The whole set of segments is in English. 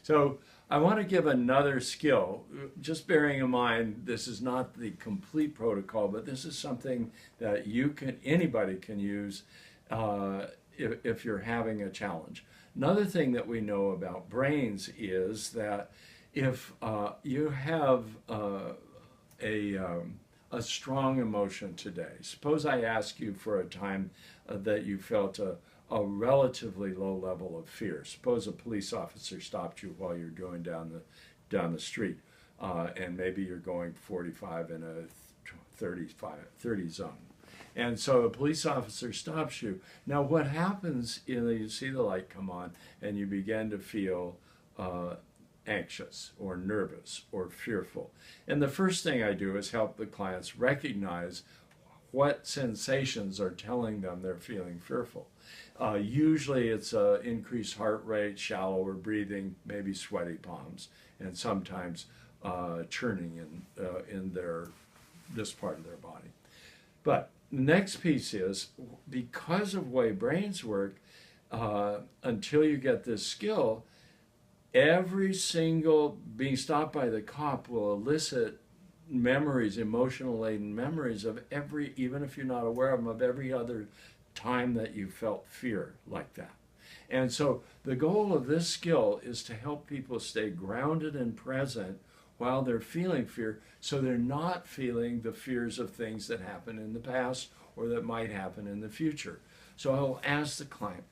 So I want to give another skill, just bearing in mind this is not the complete protocol, but this is something that anybody can use if you're having a challenge. Another thing that we know about brains is that if you have a strong emotion today, suppose I ask you for a time that you felt a relatively low level of fear. Suppose a police officer stopped you while you're going down the street, and maybe you're going 45 in a 30 zone. And so a police officer stops you. Now what happens is you see the light come on and you begin to feel anxious or nervous or fearful. And the first thing I do is help the clients recognize what sensations are telling them they're feeling fearful. Usually it's increased heart rate, shallower breathing, maybe sweaty palms, and sometimes churning in this part of their body. But the next piece is, because of the way brains work, until you get this skill, every single being stopped by the cop will elicit memories, emotional laden memories of every, even if you're not aware of them, of every other time that you felt fear like that. And so the goal of this skill is to help people stay grounded and present while they're feeling fear, so they're not feeling the fears of things that happened in the past or that might happen in the future. So I'll ask the client,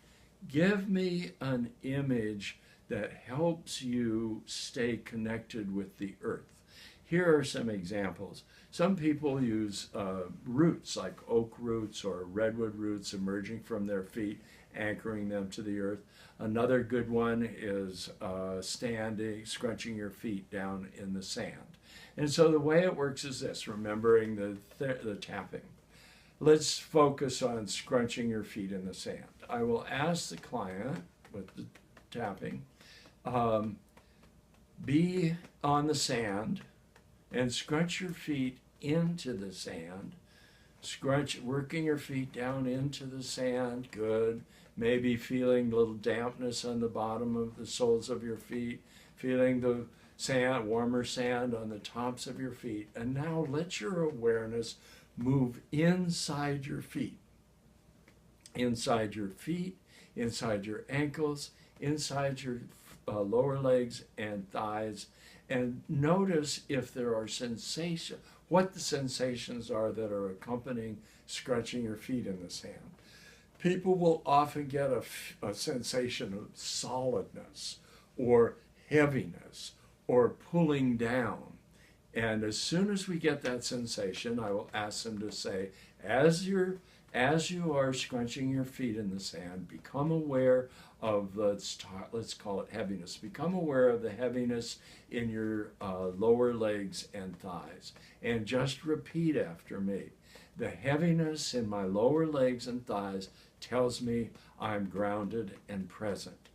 give me an image that helps you stay connected with the earth. Here are some examples. Some people use roots like oak roots or redwood roots emerging from their feet, anchoring them to the earth. Another good one is standing, scrunching your feet down in the sand. And so the way it works is this, remembering the tapping. Let's focus on scrunching your feet in the sand. I will ask the client with the tapping, be on the sand and scrunch your feet into the sand. Scrunch, working your feet down into the sand, good. Maybe feeling a little dampness on the bottom of the soles of your feet, feeling the sand, warmer sand on the tops of your feet. And now let your awareness move inside your feet. Inside your feet, inside your ankles, inside your lower legs and thighs. And notice if there are sensations, what the sensations are that are accompanying scratching your feet in the sand. People will often get a sensation of solidness or heaviness or pulling down. And as soon as we get that sensation, I will ask them to say, as you are scrunching your feet in the sand, become aware of, let's call it heaviness. Become aware of the heaviness in your lower legs and thighs. And just repeat after me. The heaviness in my lower legs and thighs tells me I'm grounded and present.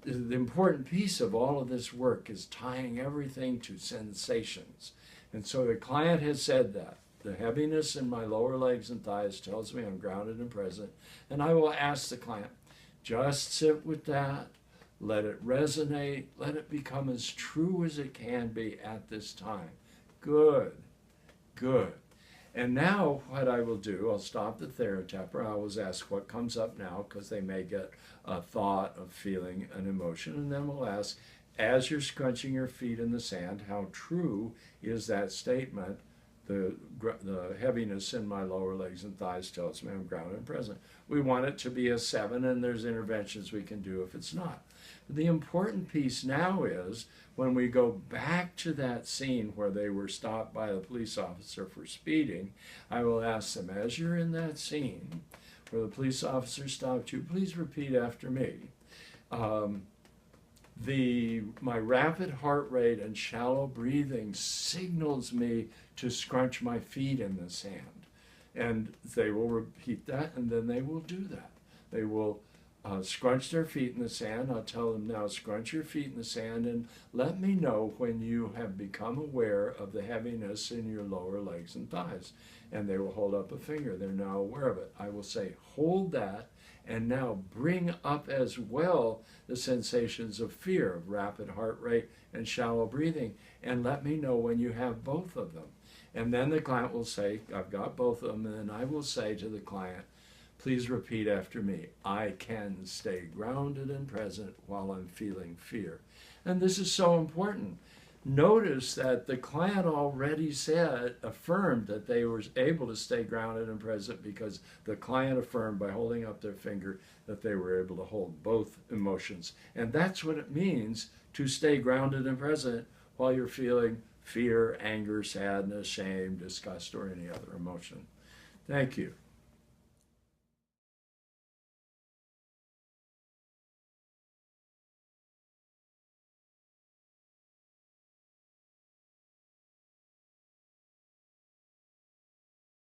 The important piece of all of this work is tying everything to sensations. And so the client has said that. The heaviness in my lower legs and thighs tells me I'm grounded and present. And I will ask the client, just sit with that, let it resonate, let it become as true as it can be at this time. Good, good. And now what I will do, I'll stop the TheraTapper. I always ask what comes up now, because they may get a thought of feeling an emotion. And then we'll ask, as you're scrunching your feet in the sand, how true is that statement? The heaviness in my lower legs and thighs tells me I'm grounded and present. We want it to be a 7, and there's interventions we can do if it's not. But the important piece now is when we go back to that scene where they were stopped by the police officer for speeding, I will ask them, as you're in that scene where the police officer stopped you, please repeat after me. My rapid heart rate and shallow breathing signals me to scrunch my feet in the sand. And they will repeat that, and then they will do that. They will scrunch their feet in the sand. I'll tell them now, scrunch your feet in the sand and let me know when you have become aware of the heaviness in your lower legs and thighs. And they will hold up a finger. They're now aware of it. I will say, hold that And now bring up as well the sensations of fear, of rapid heart rate and shallow breathing, and let me know when you have both of them. And then the client will say, I've got both of them, and then I will say to the client, please repeat after me. I can stay grounded and present while I'm feeling fear. And this is so important. Notice that the client already affirmed that they were able to stay grounded and present because the client affirmed by holding up their finger that they were able to hold both emotions. And that's what it means to stay grounded and present while you're feeling fear, anger, sadness, shame, disgust, or any other emotion. Thank you.